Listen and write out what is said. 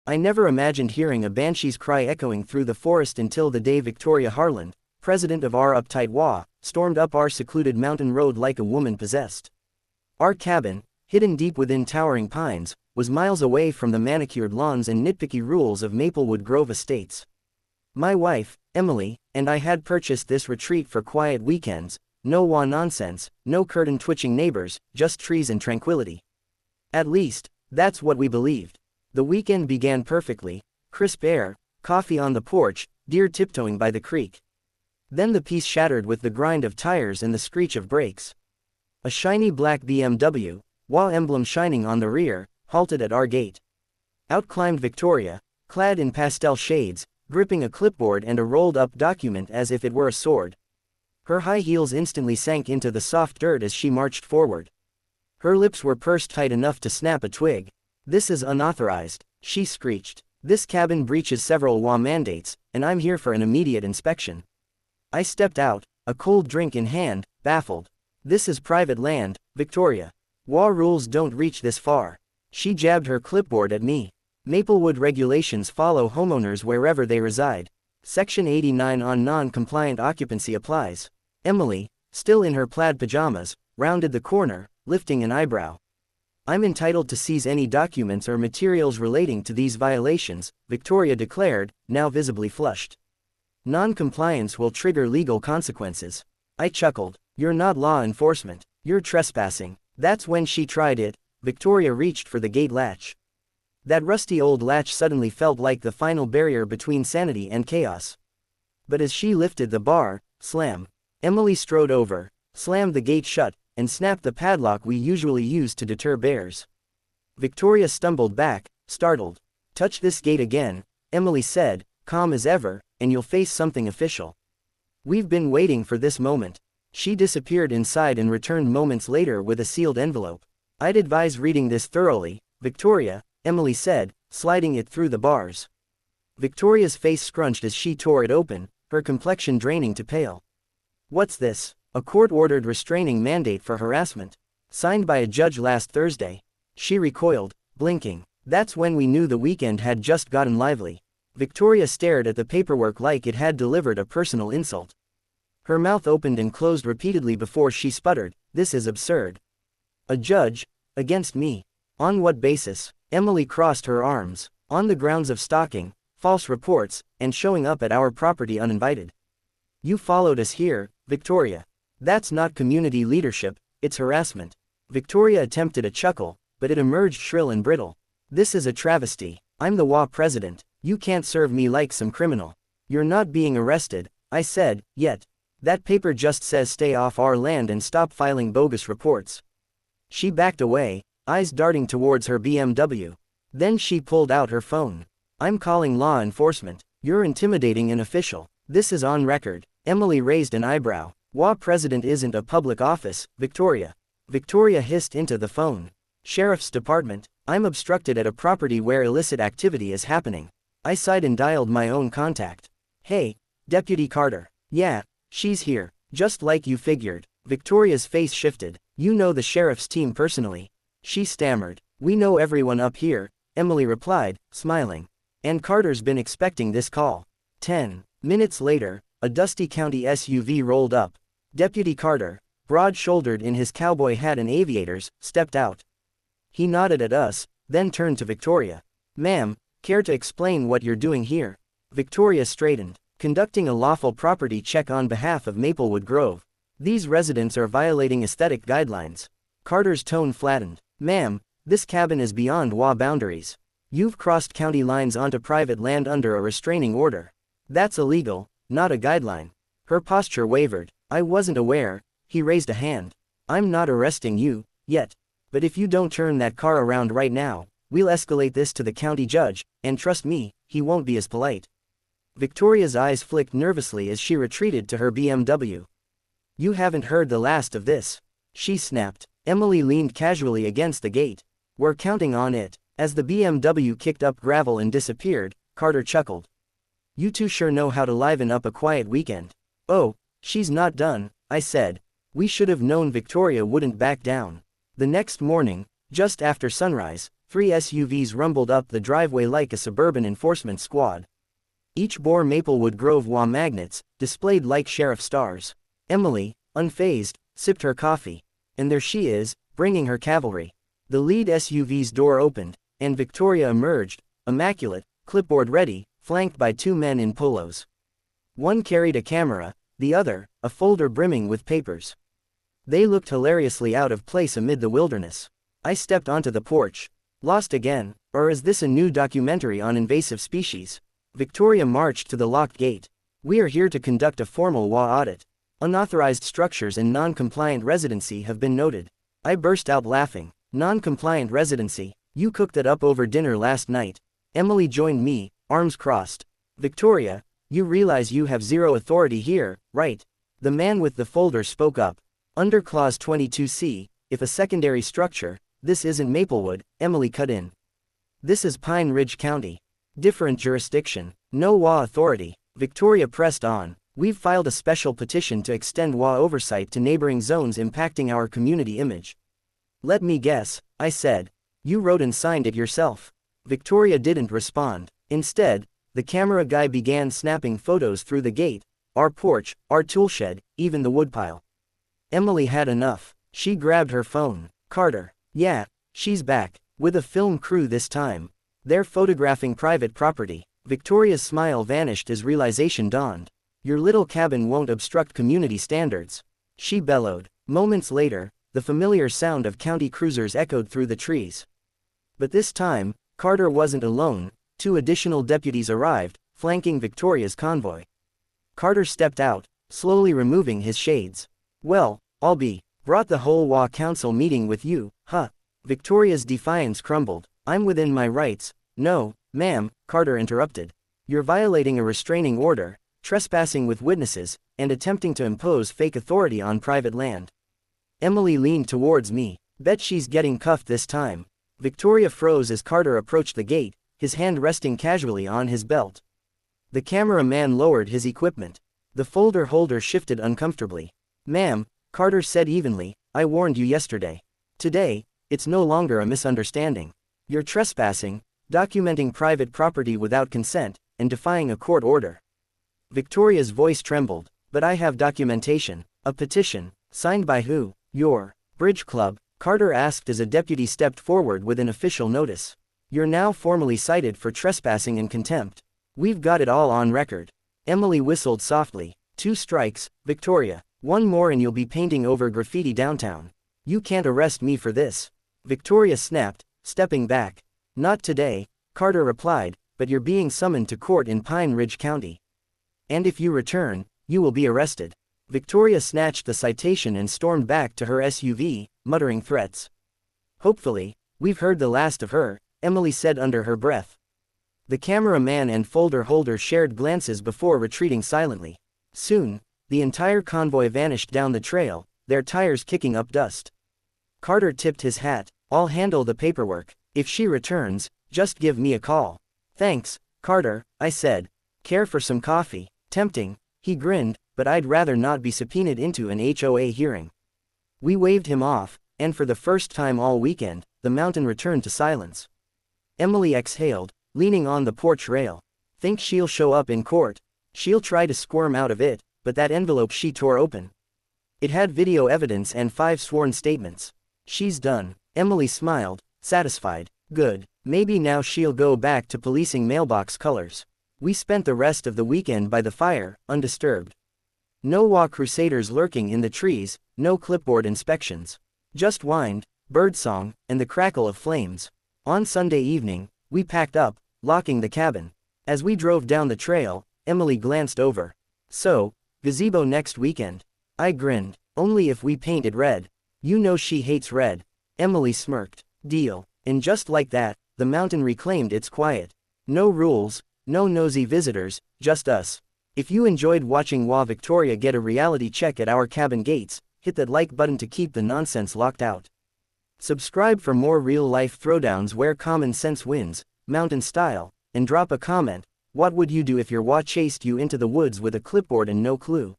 I never imagined hearing a banshee's cry echoing through the forest until the day Victoria Harland, president of our uptight HOA, stormed up our secluded mountain road like a woman possessed. Our cabin, hidden deep within towering pines, was miles away from the manicured lawns and nitpicky rules of Maplewood Grove Estates. My wife, Emily, and I had purchased this retreat for quiet weekends, no HOA nonsense, no curtain-twitching neighbors, just trees and tranquility. At least, that's what we believed. The weekend began perfectly: crisp air, coffee on the porch, deer tiptoeing by the creek. Then the peace shattered with the grind of tires and the screech of brakes. A shiny black BMW, HOA emblem shining on the rear, halted at our gate. Out climbed Victoria, clad in pastel shades, gripping a clipboard and a rolled-up document as if it were a sword. Her high heels instantly sank into the soft dirt as she marched forward. Her lips were pursed tight enough to snap a twig. "This is unauthorized," she screeched. "This cabin breaches several HOA mandates, and I'm here for an immediate inspection." I stepped out, a cold drink in hand, baffled. "This is private land, Victoria. HOA rules don't reach this far." She jabbed her clipboard at me. "Maplewood regulations follow homeowners wherever they reside. Section 89 on non-compliant occupancy applies." Emily, still in her plaid pajamas, rounded the corner, lifting an eyebrow. "I'm entitled to seize any documents or materials relating to these violations," Victoria declared, now visibly flushed. "Non-compliance will trigger legal consequences." I chuckled. "You're not law enforcement. You're trespassing." That's when she tried it. Victoria reached for the gate latch. That rusty old latch suddenly felt like the final barrier between sanity and chaos. But as she lifted the bar, slam. Emily strode over, slammed the gate shut, and snapped the padlock we usually use to deter bears. Victoria stumbled back, startled. "Touch this gate again," Emily said, calm as ever, "and you'll face something official. We've been waiting for this moment." She disappeared inside and returned moments later with a sealed envelope. "I'd advise reading this thoroughly, Victoria," Emily said, sliding it through the bars. Victoria's face scrunched as she tore it open, her complexion draining to pale. "What's this?" "A court-ordered restraining mandate for harassment. Signed by a judge last Thursday." She recoiled, blinking. That's when we knew the weekend had just gotten lively. Victoria stared at the paperwork like it had delivered a personal insult. Her mouth opened and closed repeatedly before she sputtered, "This is absurd. A judge? Against me? On what basis?" Emily crossed her arms. "On the grounds of stalking, false reports, and showing up at our property uninvited. You followed us here, Victoria. That's not community leadership, it's harassment." Victoria attempted a chuckle, but it emerged shrill and brittle. "This is a travesty. I'm the HOA president. You can't serve me like some criminal." "You're not being arrested," I said, "yet. That paper just says stay off our land and stop filing bogus reports." She backed away, eyes darting towards her BMW. Then she pulled out her phone. "I'm calling law enforcement. You're intimidating an official. This is on record." Emily raised an eyebrow. "HOA president isn't a public office, Victoria." Victoria hissed into the phone. "Sheriff's department. I'm obstructed at a property where illicit activity is happening." I sighed and dialed my own contact. "Hey, Deputy Carter." "Yeah, she's here. Just like you figured." Victoria's face shifted. "You know the sheriff's team personally." She stammered. "We know everyone up here," Emily replied, smiling. "And Carter's been expecting this call." 10 minutes later, a dusty county SUV rolled up. Deputy Carter, broad-shouldered in his cowboy hat and aviators, stepped out. He nodded at us, then turned to Victoria. "Ma'am, care to explain what you're doing here?" Victoria straightened. "Conducting a lawful property check on behalf of Maplewood Grove. These residents are violating aesthetic guidelines." Carter's tone flattened. "Ma'am, this cabin is beyond HOA boundaries. You've crossed county lines onto private land under a restraining order. That's illegal, not a guideline." Her posture wavered. "I wasn't aware." He raised a hand. "I'm not arresting you, yet. But if you don't turn that car around right now, we'll escalate this to the county judge, and trust me, he won't be as polite." Victoria's eyes flicked nervously as she retreated to her BMW. "You haven't heard the last of this," she snapped. Emily leaned casually against the gate. "We're counting on it." As the BMW kicked up gravel and disappeared, Carter chuckled. "You two sure know how to liven up a quiet weekend." "Oh, she's not done," I said. We should have known Victoria wouldn't back down. The next morning, just after sunrise, 3 SUVs rumbled up the driveway like a suburban enforcement squad. Each bore Maplewood Grove WA magnets, displayed like sheriff stars. Emily, unfazed, sipped her coffee. And there she is, bringing her cavalry. The lead SUV's door opened, and Victoria emerged, immaculate, clipboard ready, flanked by 2 men in polos. One carried a camera, the other, a folder brimming with papers. They looked hilariously out of place amid the wilderness. I stepped onto the porch. Lost again, or is this a new documentary on invasive species? Victoria marched to the locked gate. We are here to conduct a formal WA audit. Unauthorized structures and non-compliant residency have been noted. I burst out laughing. Non-compliant residency? You cooked it up over dinner last night. Emily joined me, arms crossed. Victoria, you realize you have zero authority here, right? The man with the folder spoke up. Under Clause 22C, if a secondary structure, this isn't Maplewood, Emily cut in. This is Pine Ridge County. Different jurisdiction. No WA authority. Victoria pressed on. We've filed a special petition to extend WA oversight to neighboring zones impacting our community image. Let me guess, I said. You wrote and signed it yourself. Victoria didn't respond. Instead, the camera guy began snapping photos through the gate, our porch, our toolshed, even the woodpile. Emily had enough. She grabbed her phone. Carter. Yeah, she's back. With a film crew this time. They're photographing private property. Victoria's smile vanished as realization dawned. Your little cabin won't obstruct community standards. She bellowed. Moments later, the familiar sound of county cruisers echoed through the trees. But this time, Carter wasn't alone. 2 additional deputies arrived, flanking Victoria's convoy. Carter stepped out, slowly removing his shades. Well, I'll be. Brought the whole WA council meeting with you, huh? Victoria's defiance crumbled. I'm within my rights. No, ma'am, Carter interrupted. You're violating a restraining order, trespassing with witnesses, and attempting to impose fake authority on private land. Emily leaned towards me. Bet she's getting cuffed this time. Victoria froze as Carter approached the gate, his hand resting casually on his belt. The cameraman lowered his equipment. The folder holder shifted uncomfortably. Ma'am, Carter said evenly, I warned you yesterday. Today, it's no longer a misunderstanding. You're trespassing, documenting private property without consent, and defying a court order. Victoria's voice trembled. But I have documentation. A petition. Signed by who? Your Bridge Club, Carter asked as a deputy stepped forward with an official notice. You're now formally cited for trespassing and contempt. We've got it all on record. Emily whistled softly. 2 strikes, Victoria. 1 more and you'll be painting over graffiti downtown. You can't arrest me for this. Victoria snapped, stepping back. Not today, Carter replied, but you're being summoned to court in Pine Ridge County. And if you return, you will be arrested. Victoria snatched the citation and stormed back to her SUV, muttering threats. Hopefully, we've heard the last of her, Emily said under her breath. The cameraman and folder holder shared glances before retreating silently. Soon, the entire convoy vanished down the trail, their tires kicking up dust. Carter tipped his hat. I'll handle the paperwork. If she returns, just give me a call. Thanks, Carter, I said. Care for some coffee? Tempting. He grinned, but I'd rather not be subpoenaed into an HOA hearing. We waved him off, and for the first time all weekend, the mountain returned to silence. Emily exhaled, leaning on the porch rail. Think she'll show up in court? She'll try to squirm out of it, but that envelope she tore open. It had video evidence and 5 sworn statements. She's done. Emily smiled, satisfied. Good. Maybe now she'll go back to policing mailbox colors. We spent the rest of the weekend by the fire, undisturbed. No WA crusaders lurking in the trees, no clipboard inspections. Just wind, birdsong, and the crackle of flames. On Sunday evening, we packed up, locking the cabin. As we drove down the trail, Emily glanced over. So, gazebo next weekend. I grinned. Only if we paint it red. You know she hates red. Emily smirked. Deal. And just like that, the mountain reclaimed its quiet. No rules, no nosy visitors, just us. If you enjoyed watching WA Victoria get a reality check at our cabin gates, hit that like button to keep the nonsense locked out. Subscribe for more real-life throwdowns where common sense wins, mountain style, and drop a comment. What would you do if your WA chased you into the woods with a clipboard and no clue?